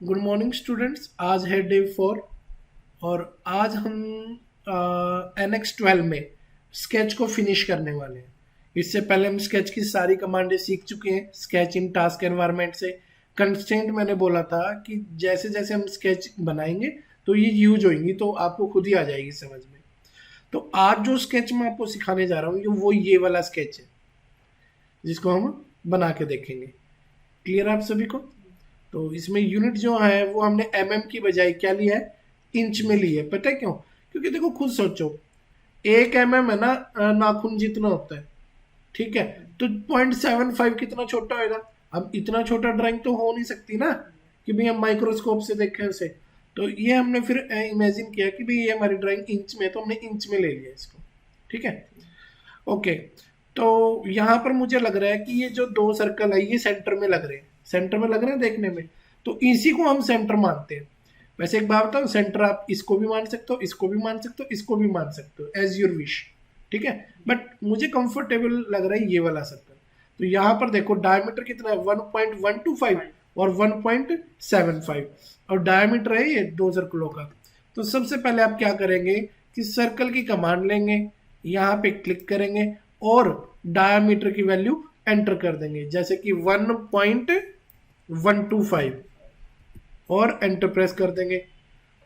Good morning students. आज है day 4 और आज हम NX12 में स्केच को फिनिश करने वाले हैं। इससे पहले हम स्केच की सारी कमांडें सीख चुके हैं स्केच इन टास्क एनवायरनमेंट से। कंस्ट्रेंट मैंने बोला था कि जैसे जैसे हम स्केच बनाएंगे तो ये यूज होंगी, तो आपको खुद ही आ जाएगी समझ में। तो आज जो स्केच मैं आपको सिखाने जा रहा हूँ वो ये वाला स्केच है जिसको हम बना के देखेंगे। क्लियर आप सभी को? तो इसमें यूनिट जो है वो हमने की बजाय क्या लिया है, इंच में ली है। पता है क्यों? क्योंकि देखो खुद सोचो, 1 है ना, नाखून जितना होता है, ठीक है? तो 0.75 कितना छोटा होगा। अब इतना छोटा ड्राइंग तो हो नहीं सकती ना कि भाई हम माइक्रोस्कोप से देखें उसे। तो ये हमने फिर इमेजिन किया कि भाई ये हमारी ड्राइंग इंच में है, तो हमने इंच में ले लिया इसको। ठीक है, ओके। तो यहाँ पर मुझे लग रहा है कि ये जो दो सर्कल है ये सेंटर में लग रहे हैं, सेंटर में लग रहे हैं देखने में। तो इसी को हम सेंटर मानते हैं। वैसे एक बात बताओ, सेंटर आप इसको भी मान सकते हो, इसको भी मान सकते हो, इसको भी मान सकते हो, एज योर विश। ठीक है, बट मुझे कंफर्टेबल लग रहा है ये वाला सर्कल। तो यहाँ पर देखो डायमीटर कितना है, 1.125 और 1.75, और डायमीटर है ये दो सर्कलों का। तो सबसे पहले आप क्या करेंगे कि सर्कल की कमांड लेंगे, यहाँ पे क्लिक करेंगे और डायमीटर की वैल्यू एंटर कर देंगे, जैसे कि 1.125 और एंटर प्रेस कर देंगे।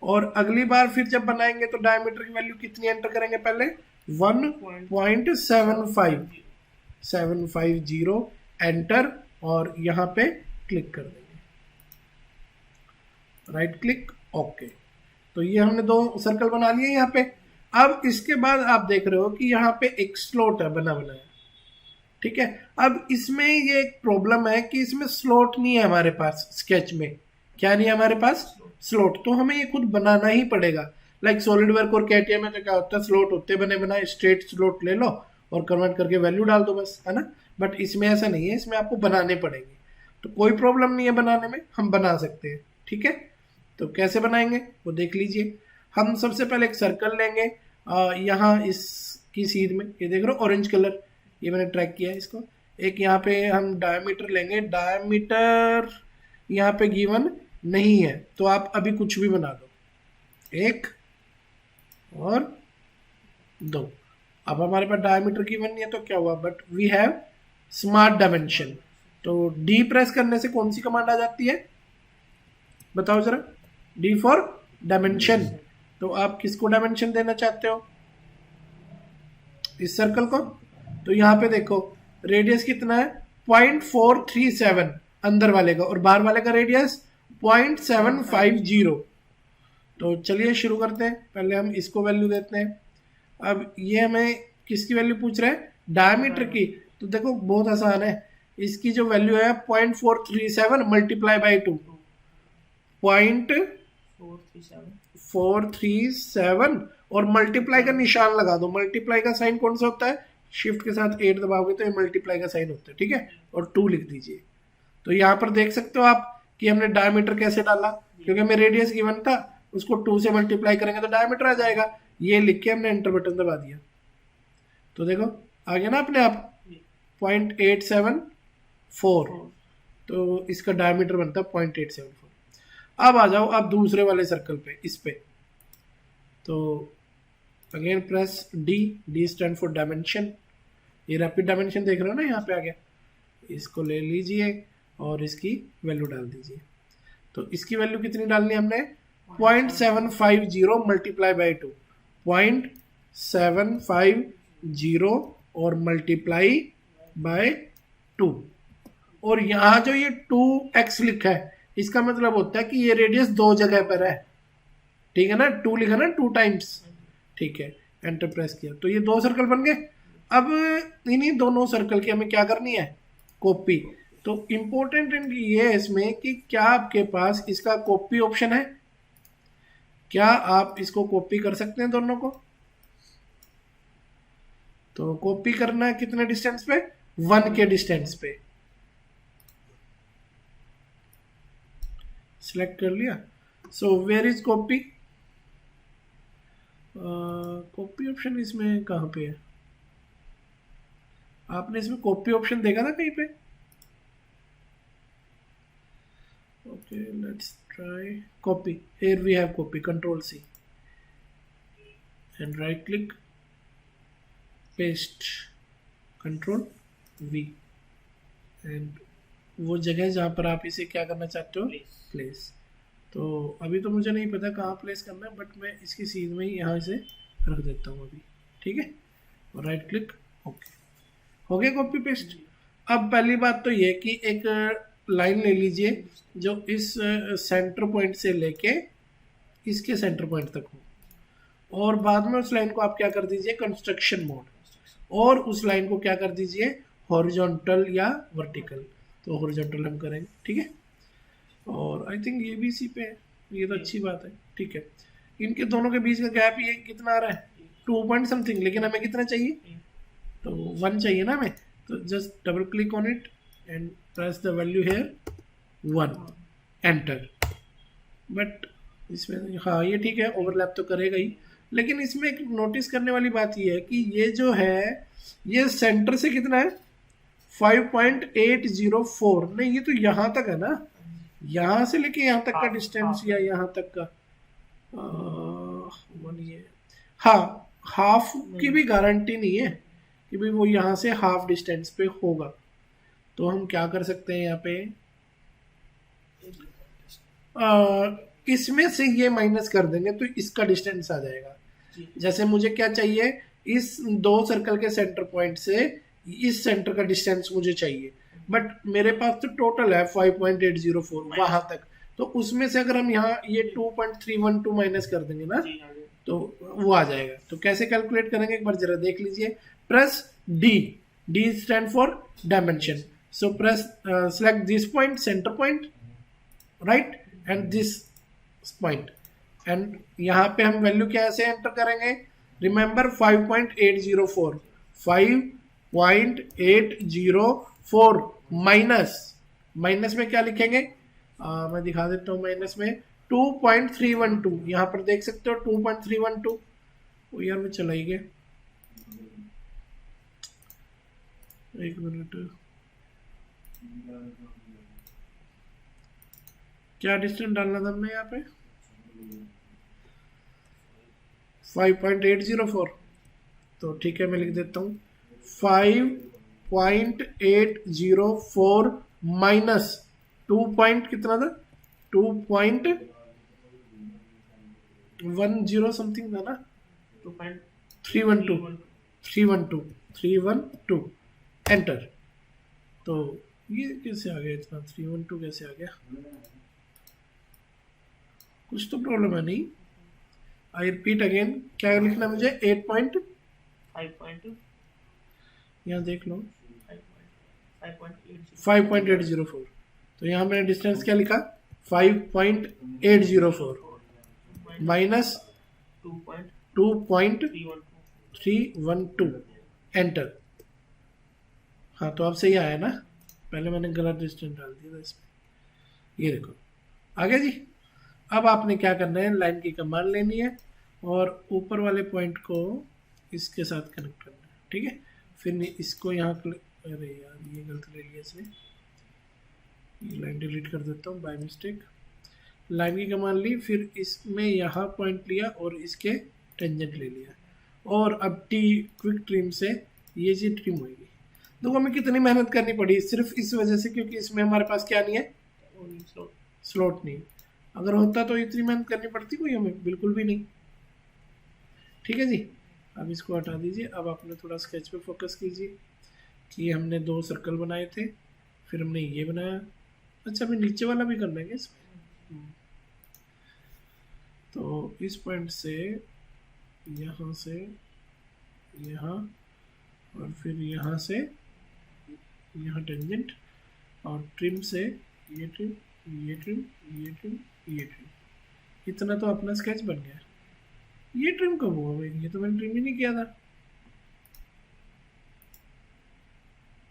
और अगली बार फिर जब बनाएंगे तो डायमीटर की वैल्यू कितनी एंटर करेंगे, पहले 1.75 750 एंटर, और यहाँ पे क्लिक कर देंगे, राइट क्लिक, ओके। तो ये हमने दो सर्कल बना लिए यहाँ पे। अब इसके बाद आप देख रहे हो कि यहाँ पे एक स्लॉट है बना बनाया। ठीक है, अब इसमें ये एक प्रॉब्लम है कि इसमें स्लॉट नहीं है हमारे पास स्केच में। क्या नहीं है हमारे पास? स्लॉट। तो हमें ये खुद बनाना ही पड़ेगा। लाइक सॉलिड वर्क और कैटिया में तो क्या होता है, स्लॉट होते बने बनाए, स्ट्रेट स्लॉट ले लो और कन्वर्ट करके वैल्यू डाल दो बस, है ना। बट इसमें ऐसा नहीं है, इसमें आपको बनाने पड़ेंगे। तो कोई प्रॉब्लम नहीं है बनाने में, हम बना सकते हैं। ठीक है, तो कैसे बनाएंगे वो देख लीजिए। हम सबसे पहले एक सर्कल लेंगे, यहाँ इसकी सीध में, ये देख रहे हो ऑरेंज कलर, ये मैंने ट्रैक किया है इसको। एक यहाँ पे हम डायमीटर लेंगे, डायमीटर यहाँ पे गिवन नहीं है तो आप अभी कुछ भी बना दो, एक और दो। अब हमारे पास डायमीटर गिवन नहीं है तो क्या हुआ, but we have smart dimension. तो डी प्रेस करने से कौन सी कमांड आ जाती है, बताओ जरा? D for dimension. तो आप किसको डायमेंशन देना चाहते हो, इस सर्कल को? तो यहाँ पे देखो रेडियस कितना है, 0.437 अंदर वाले का, और बाहर वाले का रेडियस 0.750। तो चलिए शुरू करते हैं। पहले हम इसको वैल्यू देते हैं। अब ये हमें किसकी वैल्यू पूछ रहा है, डायमीटर की। तो देखो बहुत आसान है, इसकी जो वैल्यू है 0.437 मल्टीप्लाई बाई 2, 0.437 और मल्टीप्लाई का निशान लगा दो। मल्टीप्लाई का साइन कौन सा होता है, शिफ्ट के साथ 8 दबाओगे तो ये मल्टीप्लाई का साइन होता है। ठीक है, और 2 लिख दीजिए। तो यहाँ पर देख सकते हो आप कि हमने डायमीटर कैसे डाला, क्योंकि हमें रेडियस गिवन था, उसको 2 से मल्टीप्लाई करेंगे तो डायमीटर आ जाएगा। ये लिख के हमने एंटर बटन दबा दिया, तो देखो आ गया ना अपने आप 0.874। तो इसका डायमीटर बनता है 0.874। अब आ जाओ आप दूसरे वाले सर्कल पे, इस पे। तो again press D, D stand for dimension. ये रैपिड डायमेंशन देख रहे हो ना, यहाँ पे आ गया। इसको ले लीजिए और इसकी वैल्यू डाल दीजिए। तो इसकी वैल्यू कितनी डालनी है हमने, 0.750 मल्टीप्लाई बाई 2, 0.750 और मल्टीप्लाई बाय 2। और यहाँ जो ये 2x लिखा है इसका मतलब होता है कि ये रेडियस दो जगह पर है। ठीक है ना, 2 लिखा ना 2 टाइम्स। ठीक है, एंटर प्रेस किया तो ये दो सर्कल बन गए। अब इन्हीं दोनों सर्कल की हमें क्या करनी है, कॉपी। तो इंपॉर्टेंट ये है इसमें कि क्या आपके पास इसका कॉपी ऑप्शन है, क्या आप इसको कॉपी कर सकते हैं दोनों को? तो कॉपी करना है कितने डिस्टेंस पे, 1 के डिस्टेंस पे। सिलेक्ट कर लिया। So where is copy, copy option इसमें कहाँ पे है? आपने इसमें कॉपी ऑप्शन देखा था कहीं पे? Okay, let's try copy. Here we have copy, Control C and right click, paste, Control V, and वो जगह जहाँ पर आप इसे क्या करना चाहते हो, प्लेस। तो अभी तो मुझे नहीं पता कहाँ प्लेस करना है, बट मैं इसकी सीध में ही यहाँ से रख देता हूँ अभी, ठीक है, और राइट क्लिक, ओके, हो गया कॉपी पेस्ट। अब पहली बात तो ये कि एक लाइन ले लीजिए जो इस सेंटर पॉइंट से लेके इसके सेंटर पॉइंट तक हो, और बाद में उस लाइन को आप क्या कर दीजिए, कंस्ट्रक्शन मोड, और उस लाइन को क्या कर दीजिए, हॉरिजॉन्टल या वर्टिकल। तो हॉरिजॉन्टल हम करेंगे, ठीक है, और आई थिंक ये भी इसी पे है, ये तो अच्छी बात है, ठीक है। इनके दोनों के बीच का गैप ये कितना आ रहा है, 2 पॉइंट समथिंग, लेकिन हमें कितना चाहिए, तो 1 चाहिए ना हमें। तो just double click on it and press the value here 1, enter. But इसमें हाँ ये ठीक है, ओवरलैप तो करेगा ही, लेकिन इसमें एक नोटिस करने वाली बात ये है कि ये जो है ये सेंटर से कितना है, 5.804, नहीं ये तो यहाँ तक है ना, यहाँ से लेके यहाँ तक का डिस्टेंस या यहाँ तक का वन, ये हाँ हाफ की भी गारंटी नहीं है कि भाई वो यहाँ से हाफ डिस्टेंस पे होगा। तो हम क्या कर सकते हैं यहाँ पे, इसमें से ये माइनस कर देंगे तो इसका डिस्टेंस आ जाएगा। जैसे मुझे क्या चाहिए, इस 2 सर्कल के सेंटर पॉइंट से इस सेंटर का डिस्टेंस मुझे चाहिए, बट मेरे पास तो टोटल है 5.804 वहां तक, तो उसमें से अगर हम यहाँ ये 2.312 माइनस कर देंगे ना तो वो आ जाएगा। तो कैसे कैलकुलेट करेंगे एक बार जरा देख लीजिए। Press D, D stand for dimension, so press select this point, centre point, right, and this point, and यहाँ पे हम वैल्यू कैसे एंटर करेंगे, रिमेंबर 5.804, 5.804 माइनस में क्या लिखेंगे, मैं दिखा देता हूँ, माइनस में 2.312, यहाँ पर देख सकते हो 2.312, वो यार मैं चला ही गया, एक मिनट, क्या डिस्टेंस डालना था हमने यहाँ पे, 5.804, तो ठीक है मैं लिख देता हूँ 5.804 माइनस 2 पॉइंट कितना था, 2.10 समथिंग था ना, 312 एंटर। तो ये कैसे आ गया इतना, 312 कैसे आ गया, कुछ तो प्रॉब्लम है नहीं। आई रिपीट अगेन, क्या लिखना मुझे, 8.5, यहाँ देख लो 5.804, तो यहाँ मैंने डिस्टेंस क्या लिखा, 5.804 माइनस 2.312 एंटर। हाँ तो अब सही आया ना, पहले मैंने गलत डिस्टेंस डाल दिया था इसमें, ये देखो आ गया जी। अब आपने क्या करना है, लाइन की कमांड लेनी है और ऊपर वाले पॉइंट को इसके साथ कनेक्ट करना है, ठीक है। फिर मैं इसको यहाँ, अरे यार ये गलत ले लिया इसने, ये लाइन डिलीट कर देता हूँ बाय मिस्टेक। लाइन की कमांड ली, फिर इसमें यहाँ पॉइंट लिया और इसके टेंजेंट ले लिया, और अब क्विक ट्रिम से ये चीज ट्रिम होगी। देखो हमें कितनी मेहनत करनी पड़ी सिर्फ इस वजह से, क्योंकि इसमें हमारे पास क्या नहीं है, स्लॉट नहीं। अगर होता तो इतनी मेहनत करनी पड़ती कोई हमें, बिल्कुल भी नहीं, ठीक है जी। अब इसको हटा दीजिए, अब आपने थोड़ा स्केच पे फोकस कीजिए कि हमने 2 सर्कल बनाए थे, फिर हमने ये बनाया, अच्छा हमें नीचे वाला भी करना है क्या इसमें, तो इस पॉइंट से यहाँ से यहाँ, और फिर यहाँ से यहाँ टेंजेंट, और ट्रिम से ये ट्रिम, ये ट्रिम, ये ट्रिम, ये ट्रिम, इतना तो अपना स्केच बन गया। ये ट्रिम कब हुआ भाई, ये तो मैंने ट्रिम ही नहीं किया था।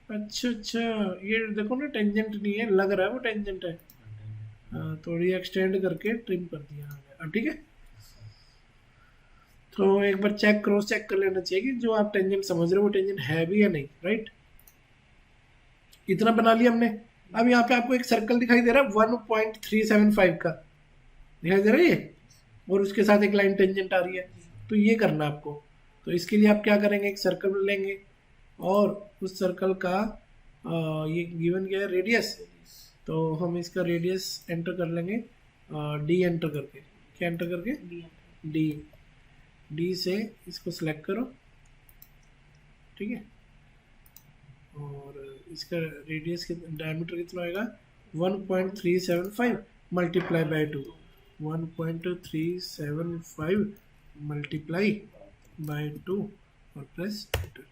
अच्छा अच्छा, ये देखो ना टेंजेंट नहीं है, लग रहा है वो टेंजेंट है, हाँ थोड़ी एक्सटेंड करके ट्रिम कर दिया। अब ठीक है, तो एक बार क्रॉस चेक कर लेना चाहिए कि जो आप टेंजेंट समझ रहे हो वो टेंजेंट है भी या नहीं, राइट। इतना बना लिया हमने, अब यहाँ पे आपको एक सर्कल दिखाई दे रहा है 1.375 का, दिखाई दे रहा है ये, और उसके साथ एक लाइन टेंजेंट आ रही है। तो ये करना आपको। तो इसके लिए आप क्या करेंगे, एक सर्कल लेंगे और उस सर्कल का ये गिवन क्या है, रेडियस। तो हम इसका रेडियस एंटर कर लेंगे, डी एंटर करके। क्या एंटर करके, डी। डी से इसको सिलेक्ट करो, ठीक है। और इसका रेडियस डायमीटर कितना होएगा, 1.375 मल्टीप्लाई बाई 2, 1.375 मल्टीप्लाई बाई 2 और प्लस एंटर।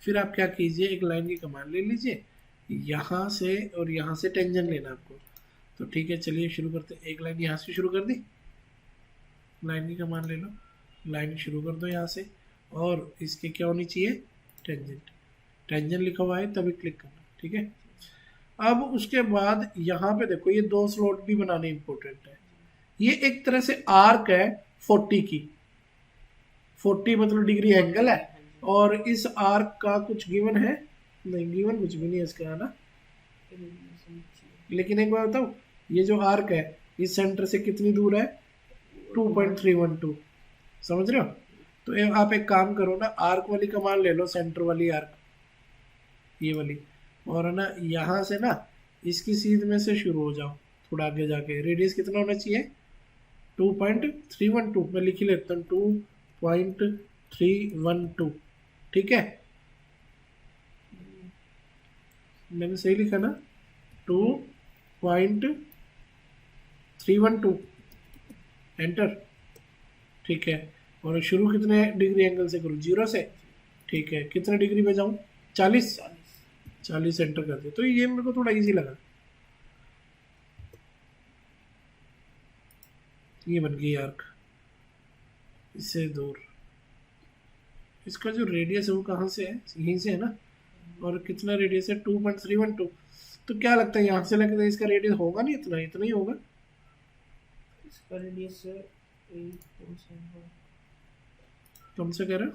फिर आप क्या कीजिए, एक लाइन की कमांड ले लीजिए, यहाँ से और यहाँ से टेंजेंट लेना आपको। तो ठीक है, चलिए शुरू करते हैं। एक लाइन यहाँ से शुरू कर दी, लाइन की कमांड ले लो, लाइन शुरू कर दो यहाँ से, और इसके क्या होनी चाहिए, टेंजेंट। टेंजेंट लिखा हुआ है तभी क्लिक करना, ठीक है। अब उसके बाद यहाँ पे देखो, ये दो स्लॉट भी बनाने इंपॉर्टेंट है। ये एक तरह से आर्क है 40 की, 40 मतलब डिग्री एंगल है, और इस आर्क का कुछ गिवन है, नहीं गिवन कुछ भी नहीं है इसका, है ना। लेकिन एक बार बताऊँ, ये जो आर्क है इस सेंटर से कितनी दूर है, 2.312, समझ रहे हो। तो आप एक काम करो ना, आर्क वाली कमांड ले लो, सेंटर वाली आर्क, ये वाली, और है ना यहाँ से ना इसकी सीध में से शुरू हो जाओ, थोड़ा आगे जाके। रेडियस कितना होना चाहिए, 2.312, मैं लिख ही लेता हूँ 2.312, ठीक है। मैंने सही लिखा ना, 2.312 एंटर, ठीक है। और शुरू कितने डिग्री एंगल से करूँ, 0 से, ठीक है। कितने डिग्री पे जाऊँ, 40 एंटर कर दिया। तो ये मेरे को थोड़ा इजी लगा, ये बन गई आर्क। इससे दूर इसका जो रेडियस है वो कहाँ से है, यहीं से है ना। और कितना रेडियस है, 2.312। तो क्या लगता है, यहाँ से लगता है इसका रेडियस होगा नहीं, इतना ही होगा इसका रेडियस तुम से कह रहे हो।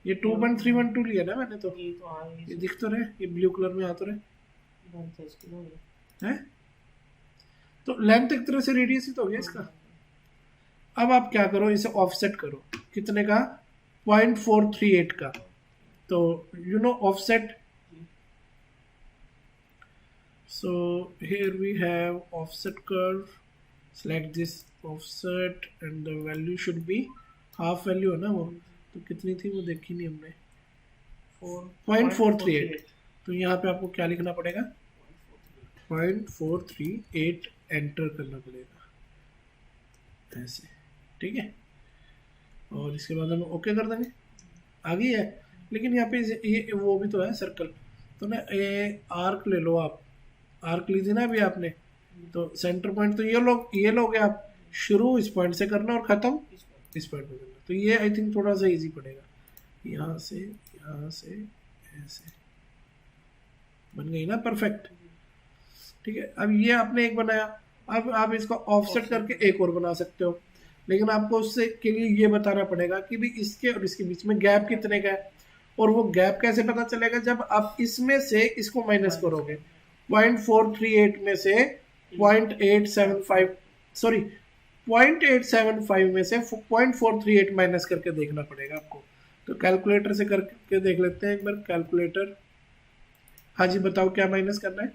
ये 2.312 लिया ना मैंने, तो ये दिख तो रहे, ये ब्लू कलर में आ तो रहे हैं। तो लेंथ एक तरह से रेडियस ही तो हो गया इसका। अब आप क्या करो, इसे ऑफसेट करो, कितने का, 0.438 का। तो you know offset, so here we have offset curve, select this offset and the value should be half value है ना वो, तो कितनी थी वो देखी नहीं हमने, 0.438। तो यहाँ पे आपको क्या लिखना पड़ेगा, 0.438 एंटर करना पड़ेगा ऐसे, ठीक है। और इसके बाद हम ओके कर देंगे, आ गई है। लेकिन यहाँ पे ये वो भी तो है सर्कल, तो ना ये आर्क ले लो आप, आर्क ली थी ना अभी आपने, तो सेंटर पॉइंट तो ये लोगे आप, शुरू इस पॉइंट से करना और ख़त्म इस पॉइंट पे करना। तो ये आई थिंक थोड़ा सा इजी पड़ेगा, यहाँ से ऐसे बन गई ना, परफेक्ट, ठीक है। अब ये आपने एक बनाया, अब आप इसको ऑफसेट करके एक और बना सकते हो, लेकिन आपको उससे के लिए ये बताना पड़ेगा कि भी इसके और इसके बीच में गैप कितने का है। और वो गैप कैसे पता चलेगा, जब आप इसमें से इसको माइनस करोगे, 0.438 में से 0.875 सॉरी 0.875 में से 0.438 माइनस करके देखना पड़ेगा आपको। तो कैलकुलेटर से करके देख लेते हैं एक बार, कैलकुलेटर। हाँ जी बताओ क्या माइनस करना है,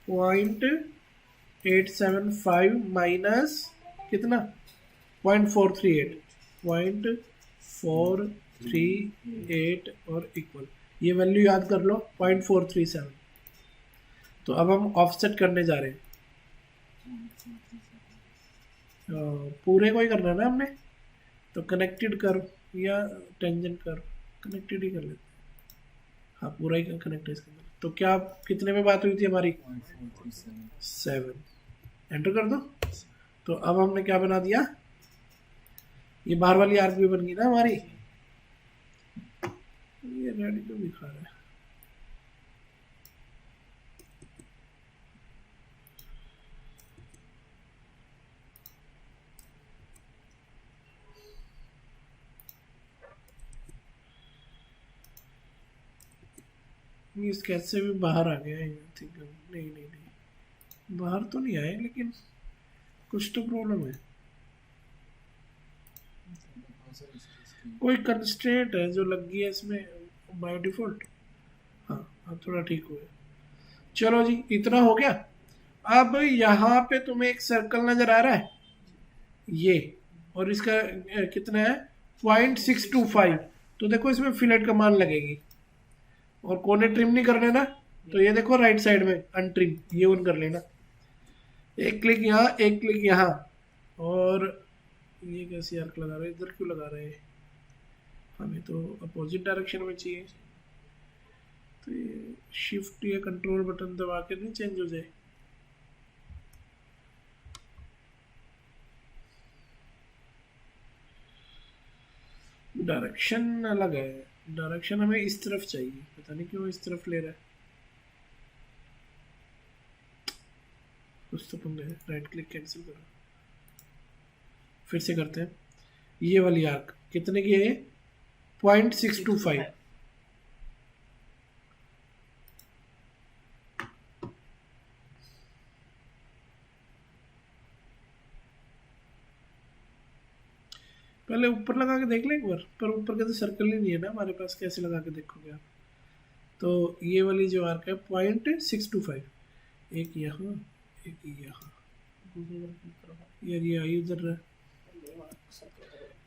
0.875 माइनस कितना, 0.438 और इक्वल, ये वैल्यू याद कर लो 0.437। तो अब हम ऑफसेट करने जा रहे हैं, पूरे को ही करना है ना हमने, तो कनेक्टेड कर या टेंजेंट कर, कनेक्टेड ही कर लेते हैं। हाँ पूरा ही कनेक्ट है इसके अंदर। तो क्या कितने में बात हुई थी हमारी, 7 एंटर कर दो। तो अब हमने क्या बना दिया, ये बाहर वाली आर्क भी बन गई ना हमारी। ये रेडी क्यों दिखा रहा है, ये स्केच से भी बाहर आ गया है थिंक। नहीं नहीं नहीं, बाहर तो नहीं आए, लेकिन कुछ तो प्रॉब्लम है। कोई कंस्ट्रेंट है जो लग गई है इसमें बाय डिफॉल्ट। हाँ अब थोड़ा ठीक हुआ। चलो जी, इतना हो गया। अब यहाँ पे तुम्हें एक सर्कल नजर आ रहा है ये, और इसका कितना है 0.625। तो देखो इसमें फिलेट कमांड लगेगी, और कोने ट्रिम नहीं करने ना, तो ये देखो राइट साइड में अनट्रिम, ये ऑन कर लेना। एक क्लिक यहाँ, एक क्लिक यहाँ। और ये कैसी आर्क लगा रहे हैं, इधर क्यों लगा रहे हैं, हमें तो अपोजिट डायरेक्शन में चाहिए। तो ये शिफ्ट या कंट्रोल बटन दबा के नहीं चेंज हो जाए। डायरेक्शन अलग है, डायरेक्शन हमें इस तरफ चाहिए, पता नहीं क्यों इस तरफ ले रहा है। कुछ तो पंगा है। राइट क्लिक कैंसिल करो, फिर से करते हैं। ये वाली आर्क कितने की है, 0.625। पहले ऊपर लगा के देख लें एक बार, पर ऊपर का तो सर्कल ही नहीं है ना हमारे पास, कैसे लगा के देखोगे आप। तो ये वाली जो आर्क है 0.625, एक यहाँ एक यहाँ। यार ये आई उधर रहा,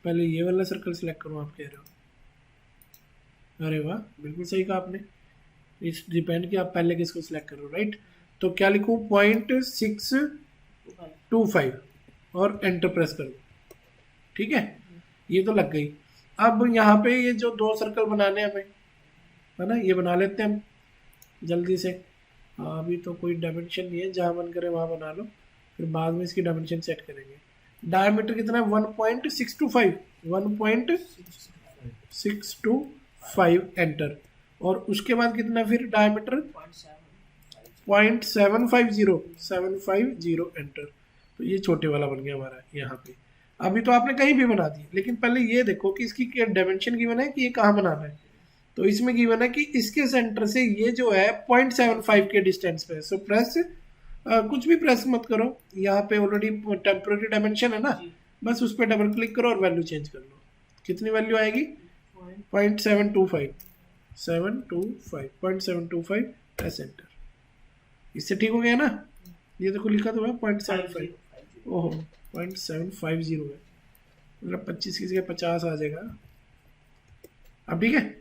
पहले ये वाला सर्कल सिलेक्ट करो, आप कह रहे हो। अरे वाह, बिल्कुल सही कहा आपने। इस डिपेंड कि आप पहले किसको सिलेक्ट करो, राइट। तो क्या लिखूँ, 0.625 और एंटर प्रेस कर दो। ठीक है, ये तो लग गई। अब यहाँ पे ये जो दो सर्कल बनाने हमें, है ना, ये बना लेते हैं हम जल्दी से। अभी तो कोई डायमेंशन नहीं है, जहाँ मन करे वहाँ बना लो, फिर बाद में इसकी डायमेंशन सेट करेंगे। डायमीटर कितना है, 1.625, 1.625 एंटर। और उसके बाद कितना फिर डायमीटर 0.750 एंटर। तो ये छोटे वाला बन गया हमारा यहाँ पे। अभी तो आपने कहीं भी बना दी, लेकिन पहले ये देखो कि इसकी क्या डायमेंशन गिवन है कि ये कहाँ बनाना है। तो इसमें गिवन है कि इसके सेंटर से ये जो है 0.75 के डिस्टेंस पे है। सो प्रेस कुछ भी प्रेस मत करो, यहाँ पे ऑलरेडी टेम्पररी डायमेंशन है ना, बस उस पर डबल क्लिक करो और वैल्यू चेंज कर लो। कितनी वैल्यू आएगी, 0.725, 0.725 प्रेस एंटर। इससे ठीक हो गया ना। ये देखो लिखा तो है 0.75, ओहो 0.750 है, मतलब 25 की जगह 50 आ जाएगा। अब ठीक है,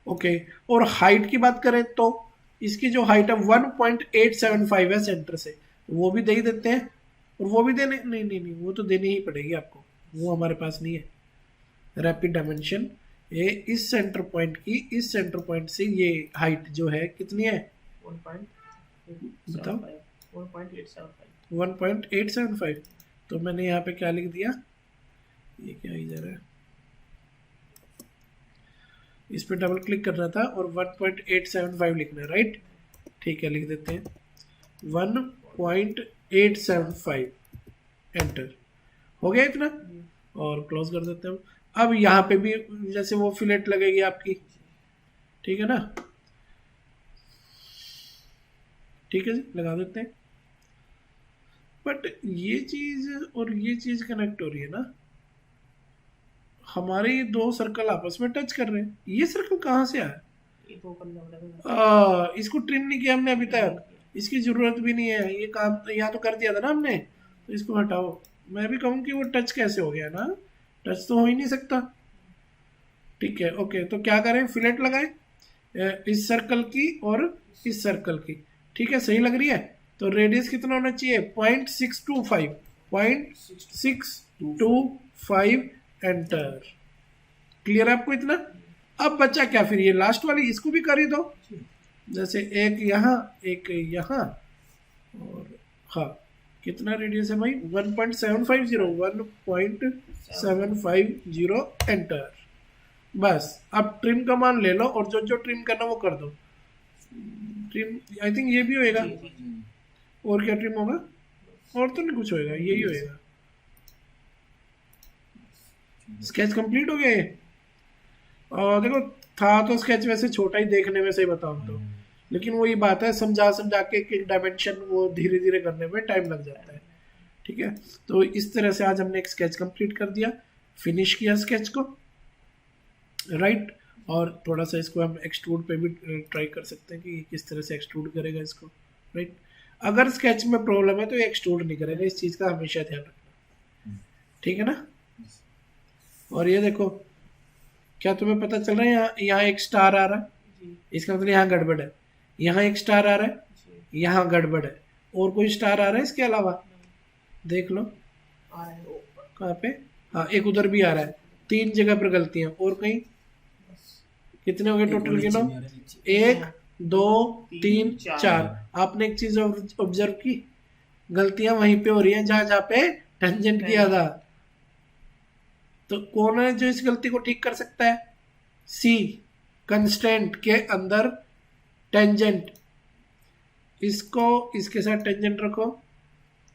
ओके। और हाइट की बात करें तो इसकी जो हाइट है 1.875 है सेंटर से, वो भी दे ही देते हैं। और वो भी देने, नहीं नहीं नहीं, वो तो देनी ही पड़ेगी आपको, वो हमारे पास नहीं है। रैपिड डायमेंशन, ये इस सेंटर पॉइंट की, इस सेंटर पॉइंट से ये हाइट जो है कितनी है, बताओ, 1.875। तो मैंने यहाँ पे क्या लिख दिया, ये क्या इधर है, इस पे डबल क्लिक करना था और 1.875 लिखना है, राइट। ठीक है, लिख देते हैं 1.875 एंटर। हो गया इतना, और क्लोज कर देते हैं। अब यहाँ पे भी जैसे वो फिलेट लगेगी आपकी, ठीक है ना, ठीक है जी, लगा देते हैं। बट ये चीज और ये चीज कनेक्ट हो रही है ना, हमारे ये दो सर्कल आपस में टच कर रहे हैं। ये सर्कल कहाँ से आया, इसको ट्रिम नहीं किया हमने अभी तक, इसकी जरूरत भी नहीं है। ये काम तो यहाँ तो कर दिया था ना हमने, तो इसको हटाओ। मैं भी कहूँ कि वो टच कैसे हो गया ना, टच तो हो ही नहीं सकता। ठीक है, ओके। तो क्या करें, फिलेट लगाए इस सर्कल की और इस सर्कल की। ठीक है, सही लग रही है। तो रेडियस कितना होना चाहिए, 0.625, 0.625 एंटर। क्लियर है आपको इतना। अब बचा क्या फिर, ये लास्ट वाली इसको भी कर ही दो, जैसे एक यहाँ एक यहाँ, और हाँ कितना रेडियस है भाई, 1.750 एंटर। बस अब ट्रिम का मान ले लो और जो जो ट्रिम करना वो कर दो। ट्रिम आई थिंक ये भी होएगा, और क्या ट्रिम होगा, और तो नहीं कुछ होएगा, यही होएगा। स्केच कंप्लीट हो गया ये। और देखो था तो स्केच वैसे छोटा ही देखने में, सही बताऊं तो, लेकिन वही बात है, समझा समझा के एक डायमेंशन वो धीरे धीरे करने में टाइम लग जाता है। ठीक है, तो इस तरह से आज हमने एक स्केच कंप्लीट कर दिया, फिनिश किया स्केच को, राइट। और थोड़ा सा इसको हम एक्सट्रूड पे भी ट्राई कर सकते हैं कि किस तरह से एक्सट्रूड करेगा इसको, राइट। अगर स्केच में प्रॉब्लम है तो ये एक्सट्रूड नहीं करेगा, इस चीज़ का हमेशा ध्यान रखना, ठीक है ना। और ये देखो, क्या तुम्हें पता चल रहा है, यहाँ एक स्टार आ रहा है, जी इसका मतलब यहाँ गड़बड़ है। यहाँ एक स्टार आ रहा है, जी यहाँ गड़बड़ है। और कोई स्टार आ रहा है इसके अलावा, देख लो आ रहा है ऊपर कहाँ पे, हाँ एक उधर भी आ रहा है। 3 जगह पर गलतियां, और कहीं बस कितने हो गए टोटल गिनो, 1 2 3 4। आपने एक चीज ऑब्जर्व की, गलतियां वहीं पे हो रही हैं जहां जहां पे टेंजेंट किया था। तो कौन है जो इस गलती को ठीक कर सकता है, सी, कंस्टेंट के अंदर टेंजेंट, इसको इसके साथ टेंजेंट रखो।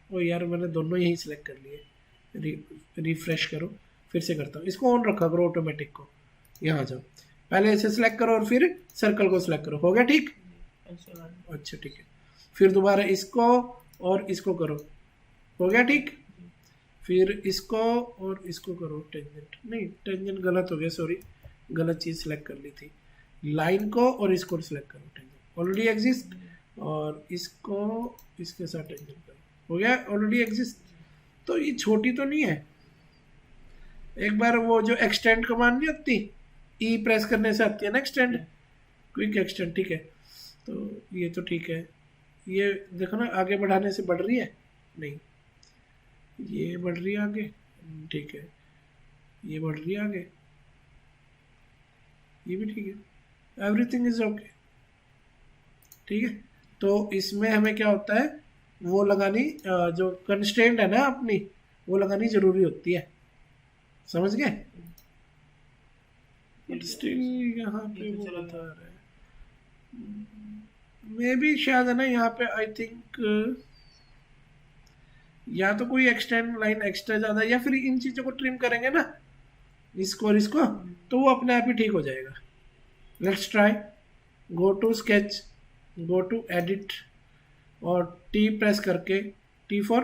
ओ यार मैंने दोनों यही सिलेक्ट कर लिए, रिफ्रेश करो, फिर से करता हूँ, इसको ऑन रखा करो ऑटोमेटिक को। यहाँ जाओ, पहले इसे सिलेक्ट करो और फिर सर्कल को सिलेक्ट करो, हो गया ठीक। अच्छा ठीक है, फिर दोबारा इसको और इसको करो, हो गया ठीक। फिर इसको और इसको करो टेंजेंट, नहीं टेंजेंट गलत हो गया, सॉरी गलत चीज़ सिलेक्ट कर ली थी। लाइन को और इसको सिलेक्ट करो, टेंजेंट ऑलरेडी एग्जिस्ट, और इसको इसके साथ टेंजेंट करो, हो गया ऑलरेडी एग्जिस्ट। तो ये छोटी तो नहीं है। एक बार वो जो एक्सटेंड कमांड नहीं आती, ई प्रेस करने से आती है ना एक्सटेंड, क्विक एक्सटेंड, ठीक है। तो ये तो ठीक है, ये देखो ना आगे बढ़ाने से बढ़ रही है, नहीं ये बढ़ रही है आगे, ठीक है, ये बढ़ रही है आगे, ये भी ठीक है, एवरीथिंग इज ओके, ठीक है। तो इसमें हमें क्या होता है, वो लगानी जो कंस्ट्रेंट है ना अपनी, वो लगानी जरूरी होती है, समझ गए। बट स्टिल यहाँ पे वो बता रहा है, मे भी शायद है ना यहाँ पे, आई थिंक या तो कोई एक्सटेंड लाइन एक्स्ट्रा ज़्यादा, या फिर इन चीज़ों को ट्रिम करेंगे ना, इसको और इसको, तो वो अपने आप ही ठीक हो जाएगा। Let's try, go to sketch, go to edit, और टी प्रेस करके, टी फॉर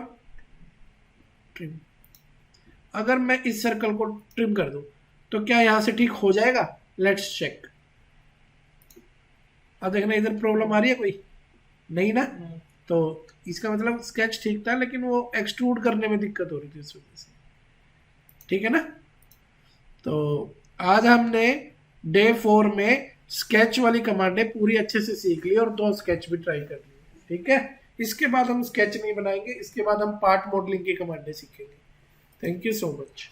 ट्रिम। अगर मैं इस सर्कल को ट्रिम कर दूं तो क्या यहाँ से ठीक हो जाएगा, लेट्स चेक। अब देखना इधर प्रॉब्लम आ रही है कोई, नहीं ना, तो इसका मतलब स्केच ठीक था, लेकिन वो एक्सट्रूड करने में दिक्कत हो रही थी इस वजह से, ठीक है ना। तो आज हमने डे 4 में स्केच वाली कमांडें पूरी अच्छे से सीख ली, और 2 स्केच भी ट्राई कर लिए, ठीक है। इसके बाद हम स्केच नहीं बनाएंगे, इसके बाद हम पार्ट मॉडलिंग की कमांडें सीखेंगे। Thank you so much.